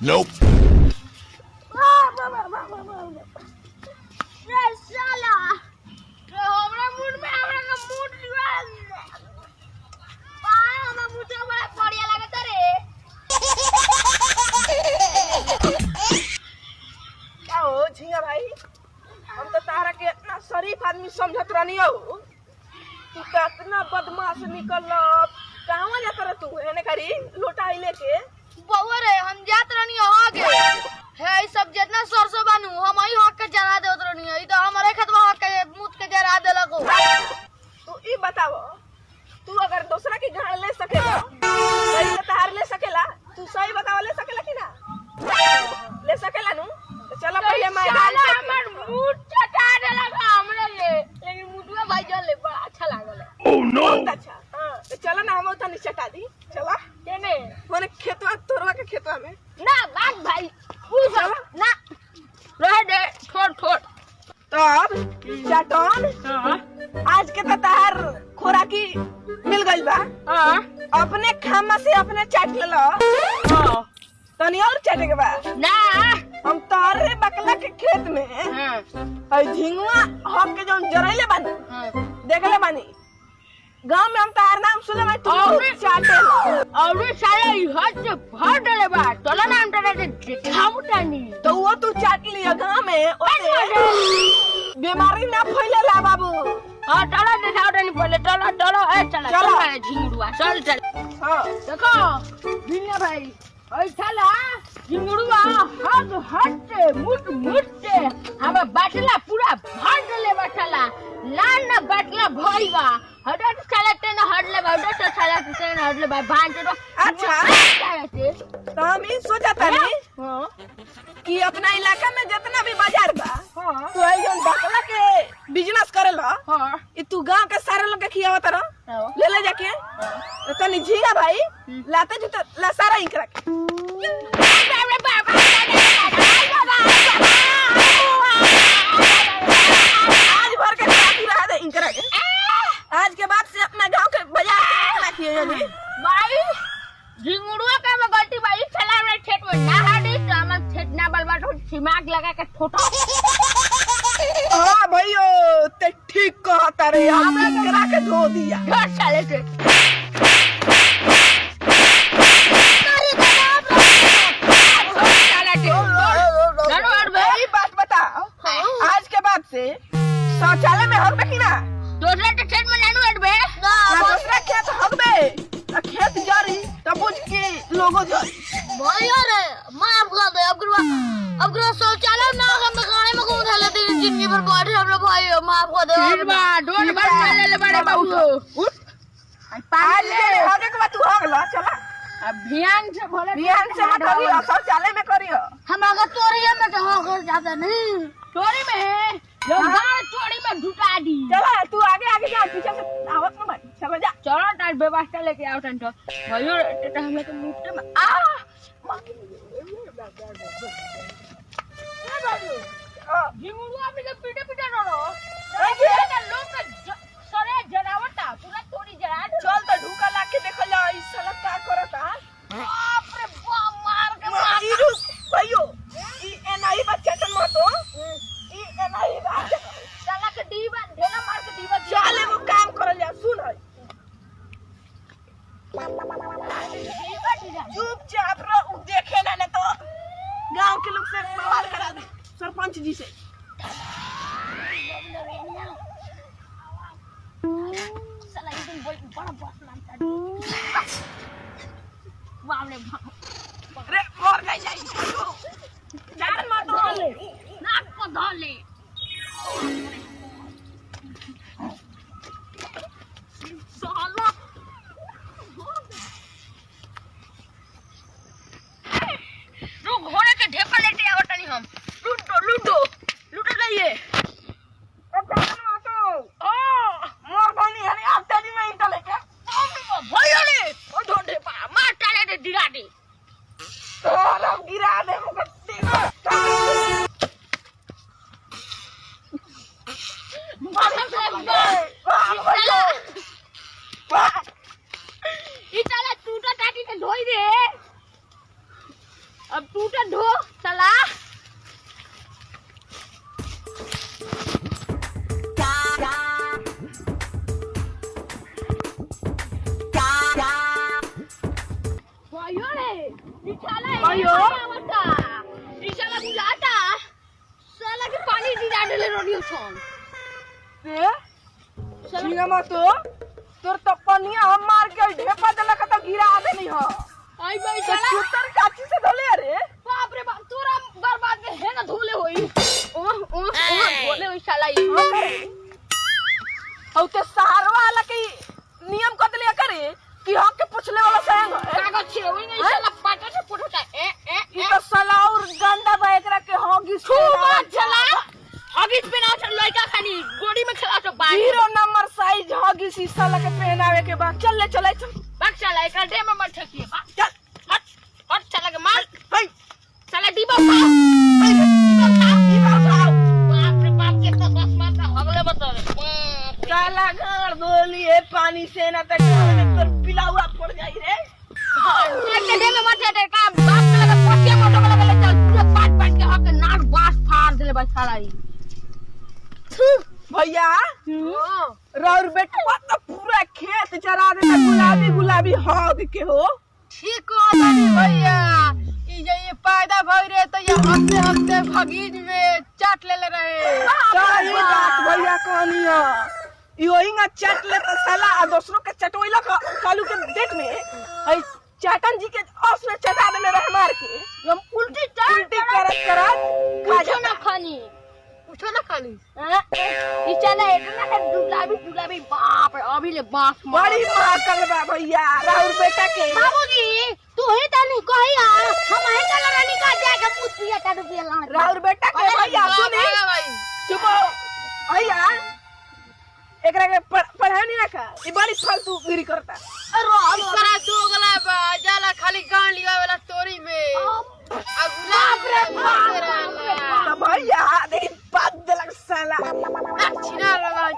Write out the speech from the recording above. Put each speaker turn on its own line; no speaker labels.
Nope.
क्या हो झिंगा भाई, हम तो तारा के इतना शरीफ आदमी समझत रहनी हो, तू तो इतना बदमाश निकल। कहाँ जाता रह तू? एने करी लोटा लेके
बउआ रे हम जात रहनी आगे है सब जितना सरसों बानू हम ही हक के जरा देत रहनी है। तो हमारे खेतवा हक के मुत के जरा देलको।
तू ई बताओ, तू अगर दूसरा की गाड़ ले सकेला सही तार ले सकेला? तू सही बताओ, ले सकेला कि ना? ले सकेला नु? तो चलो पहले मैदान पे।
हमर मुत चटा देलको हमरे ले, लेकिन मुतवा भाई जल ले बड़ा अच्छा लागल।
Oh no.
बहुत अच्छा। हां तो चलो ना, हम तो नीचे चटा दी। चला
केने
माने खेतवा तोरवा के खेतवा में
ना बात भाई पूछ ना रह दे छोड़ छोड़।
तब चटन आज के तार खोराकी मिल गई बा। अपने खामा से अपने चाट ले लो। तनी और चाटे के बा
ना
हम तारे बकला के खेत में झिंगुआ हक के जो जरैले बानी देखले बानी। गांव में हम तार नाम सुने में तू चाटे
और साला हद से भर डले बा चलो ना हम तोरा के खामुटानी।
तो वो तू चाट लिया गांव में, ओसे बीमारी ना फैलेला बाबू।
हां चलो दिखाओ तनी पहले चलो चलो ए चलो
चलो।
चलो झिंगुआ चल चल।
हां
देखो भिन्ना भाई ओइ साला झिंगुआ हद हद से मुट मुट से हम बाटला पूरा भर डले बा साला लाल ना बाटला भइबा हडट साला तेन हडले बा हडट साला तेन हडले बा भांज तो
अच्छा। तो हम ई सोचा तानी कि अपना इलाका में जितना भी बाजार बा तू ऐसन बकला के बिजनेस करेला। ई तू गांव के सारे लोग के खियावत रह ले ले जाके। तो तनी झींगा भाई लाते जुते ला सारा इंकरा के आज भर के खाती रहा दे इंकरा के। आज के बाद से अपना गांव के बाजार ना खिए जानी
भाई झिंगुआ का में गलती भाई चला रे खेत में ना हाडी तो हम खेत ना बलबा तो दिमाग लगा के छोटा।
हां भैयो ते ठीक कहता रे, हमरा इंकरा के धो दिया।
घर साले से
बात बता, आज के बाद से शौचालय में हकबे कि ना?
दूसरा के खेत में नानू हटबे
ना दूसरा खेत हकबे तो खेत जरी तो बुझ के लोगो जरी।
भैया रे माफ कर दे अब शौचालय ना हम गाने में घूम धाले दिन जिंदगी भर बैठे हम लोग भाई माफ कर दे। ठीक बा ढोल बजा ले ले बड़े बाबू उठ
आज ले हगे के बाद तू हगला चला।
अभियान से भले
बिहान से मत करियो, शौचालय में करियो।
हम अगर तोरिया में तो हो जाता नहीं तोरी में है जो गांव चोरी में ढुका दी।
चला तू आगे आगे जा, पीछे से आवत न भाई। चलो जा
चलो तार व्यवस्था लेके आओ तन तो भयो तो हम तो मुट्ठे में आ झिंगुआ में पीटे पीटे रो ये लोग का सरे जरावटा पूरा तोड़ी जरा
चल तो ढुका ला के देखल जा ई साला का करता।
बाप रे बाप मार के
मारू भैयो ई एनाई बच्चा त मतो ई एनाई बात
साला के दीवा ढेला मार के दीवा
चल एगो काम करल जा। सुन है
दीवा ढीला
चुपचाप रह, देखे ना तो गांव के लोग से बवाल करा दे सरपंच जी से।
साला एकदम बड़ा बस मारता बाप रे बाप
रे मर गई जाई जान मत
धोले नाक को धोले साला रुक घोड़े के ढेपा लेते आवतनी हम लूटो लूटो लूटो जाइए
जान मत ओ मर गई हनी आप तेरी में इंटा लेके
भयो रे ओ ढोंढे पा मार टाले दे दिरा दे
तोरा गिरा दे मुकत्ती
इताला टूटा टाटी के धोई दे अब टूटा साला
अयो।
साला बुलाता साला के पानी गिरा देले रोडियो छन
से झिंगमा तोर तो पनिया हम मार के ढेपा देलक त गिरा देनी ह
आई भाई
तो
साला
छुतर काची से धोले रे
बाप रे बाप तोरा बर्बाद में है ना धोले होई ओ धोले होई साला ई
औ ते सहारवा वाला के नियम कतले करे कि हम के पूछले वाला संग
कागज छिड़ोई नहीं साला पाटा से फुटता
ई तो साला और गंदा बा एकरा के होगी
खूब चला हगिस पे ना चल लइका खानी गोड़ी में खला तो बाहर
0 नंबर साइज होगी शीशा लगे पहनावे के बाद चल ले चल
बाग चला एक डे में मत ठकिए बाग
चल
हट हट चला के मार
भाई
चला डिबा बाप रे बाप के तो बस मारता अगले बता
साला घर धोली है पानी से ना तक तोर पिलावा पड़ जाई रे
एक डे में मत ठटे का बाप के लगा पटिया मोटो लगा ले चल पूरा पाट पाट के हक नाक बास फाड़ देले बस साला ई
भैया राउर बेटवा तो पूरा खेत चरा देता गुलाबी गुलाबी हग के हो
ठीक हो बानी भैया ई जे ये पैदा भई रहे तो ये हफ्ते हफ्ते भगीज में चाट ले रहे
सही बात भैया कहनी है योही ना चट ले तो साला आ दूसरों के चटोइला कालू के डेट में हई चाटन जी के औस में चटा देले रह मार के
हम उल्टी
करत करत
कुछ ना खानी कुछ ना खानी ई चला इतना के गुलाबी बाप रे अभी ले बास
बड़ी माकल बा भैया राउर बेटा के
बाबूजी तू ही तनी कहिया हम ही चला रानी का जाके पूछ पिया का रुपया ला
राउर बेटा के भैया सुनी चुप भैया एकरा के पढ़ा नहीं रखा ई बड़ी फालतू गिरी करता
अरे करा तो गला बा जाला खाली गान लिया वाला स्टोरी में बाप रे बाप
तो भैया देख बात देलक साला
छिना लगा